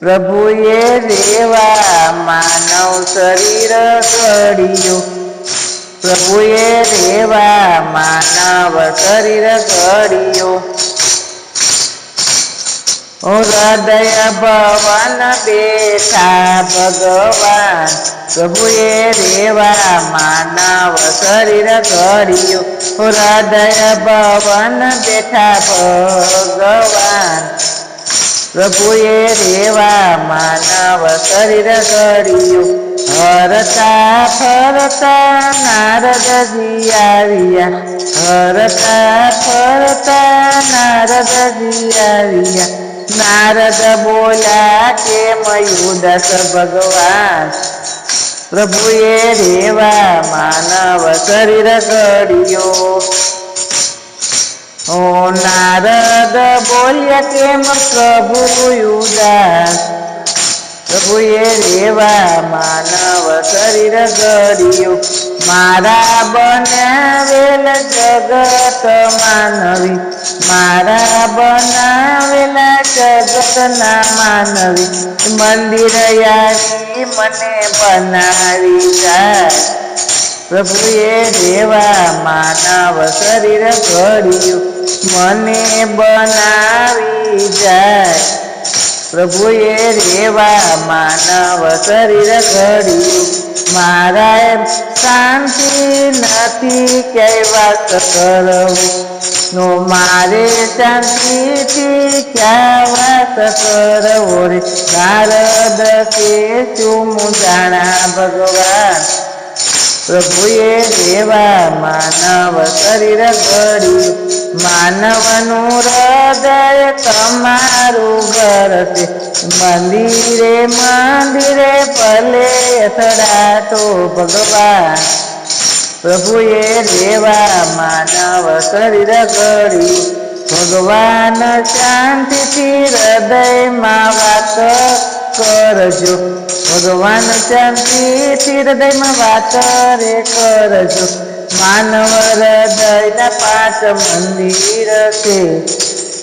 પ્રભુએ રેવા માનવ શરીર ઘડ્યું, પ્રભુએ રેવા માનવ શરીર ઘડ્યું. હૃદય ભવન બેઠા ભગવાન, પ્રભુએ રેવા માનવ શરીર ઘડ્યું. હૃદય ભવન બેઠા ભગવાન, પ્રભુએ રેવા માનવ શરીર ઘડ્યું. હરતા ફરતા નારદજી આવ્યા, હરતા ફરતા નારદજી આવ્યા. નારદ બોલ્યા કેમ ઉદાસ ભગવાન, પ્રભુએ રેવા માનવ શરીર ઘડ્યું. ઓ નારદ બોલ્યા કેમ પ્રભુ ઉદાસ, પ્રભુએ રેવા માનવ શરીર ઘડ્યું. મારા બનાવેલ જગત માનવી, મારા બનાવેલા જગતના માનવી, મંદિર આવી મને બનાવી જાય. પ્રભુએ રેવા માનવ શરીર ઘડ્યું, મને બનાવી જાય. પ્રભુએ રેવા માનવ શરીર ઘડ્યું. મારા શાંતિ નથી ક્યાંય વાત કરવું, નો મારે શાંતિથી ક્યાં વાત કરવો રે. નારદ કે શું જાણા ભગવાન, પ્રભુએ રેવા માનવ શરીર ઘડ્યું. માનવનું હૃદય તમારું ઘર છે, મંદિરે મંદિરે ભલે અથડાતો ભગવાન, પ્રભુએ રેવા માનવ શરીર ઘડ્યું. ભગવાન શાંતિથી હૃદયમાં વાત કરજો, ભગવાન શાંતિથી હૃદયમાં વાત રે કરજો. માનવ હૃદયના 5 મંદિર છે,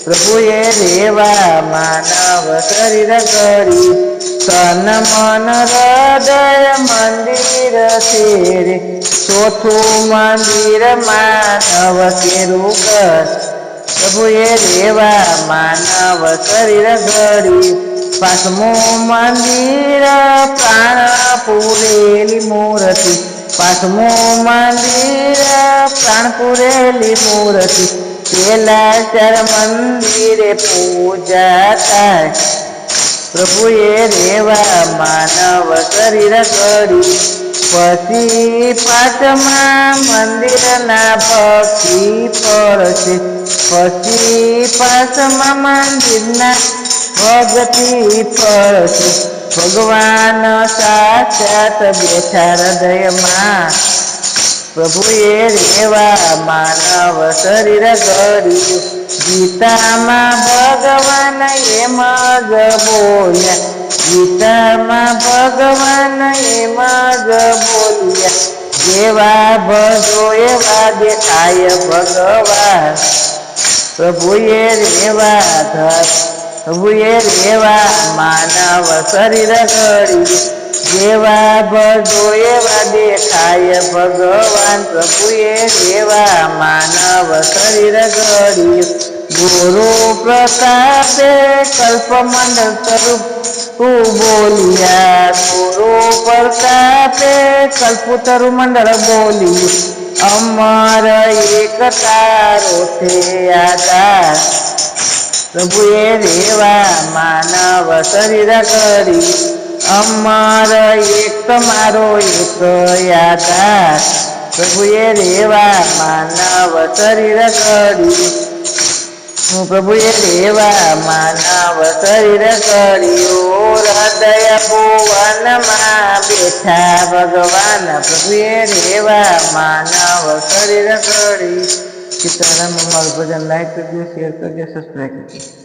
પ્રભુએ રેવા માનવ શરીર ઘડ્યું. તન મન હૃદય મંદિર છે રે, ચોથું મંદિર માનવ કેરું ઘર, પ્રભુએ રેવા માનવ શરીર ઘડ્યું. 5મું મંદિર પ્રાણ પૂરેલી મૂર્તિ, 5મું મંદિર પ્રાણ પૂરેલી મૂર્તિ. પેલા 4 મંદિરે પૂજા થાય, પ્રભુએ રેવા માનવ શરીર ઘડ્યું. પછી 5મા મંદિરના ભક્તિ પડશે, પછી 5મા મંદિરના ભક્તિ પડશે. ભગવાન સાક્ષાત બેઠા હૃદયમાં, પ્રભુએ રેવા માનવ શરીર ઘડ્યું. ગીતામાં ભગવાન એમ જ બોલ્યા, ગીતામાં ભગવાન એમ જ બોલ્યા. જેવા ભજો એવા દેખાય ભગવાન, પ્રભુએ રેવા પ્રભુએ રેવા માનવ શરીર ઘડ્યું. જેવા ભજો એવા દેખાય ભગવાન, પ્રભુએ રેવા માનવ શરીર ઘડ્યું. ગુરુ પ્રતાપે કલ્પમંડળ તરુ બોલ્યા, ગુરુ પ્રતાપે કલ્પતરુ મંડળ બોલ્યું. અમર એક તારો છે આધાર, પ્રભુએ રેવા માનવ શરીર ઘડ્યું. અમર એક તમારો એક આધાર, પ્રભુએ રેવા માનવ શરીર ઘડ્યું. પ્રભુએ રેવા માનવ શરીર ઘડ્યું. હૃદય ભુવનમાં બેઠા ભગવાન, પ્રભુએ રેવા માનવ શરીર ઘડ્યું. સીતારામ. અમારું ભજન લાઈક કરજો, શેર કરજો, સબસ્ક્રાઈબ કરજો.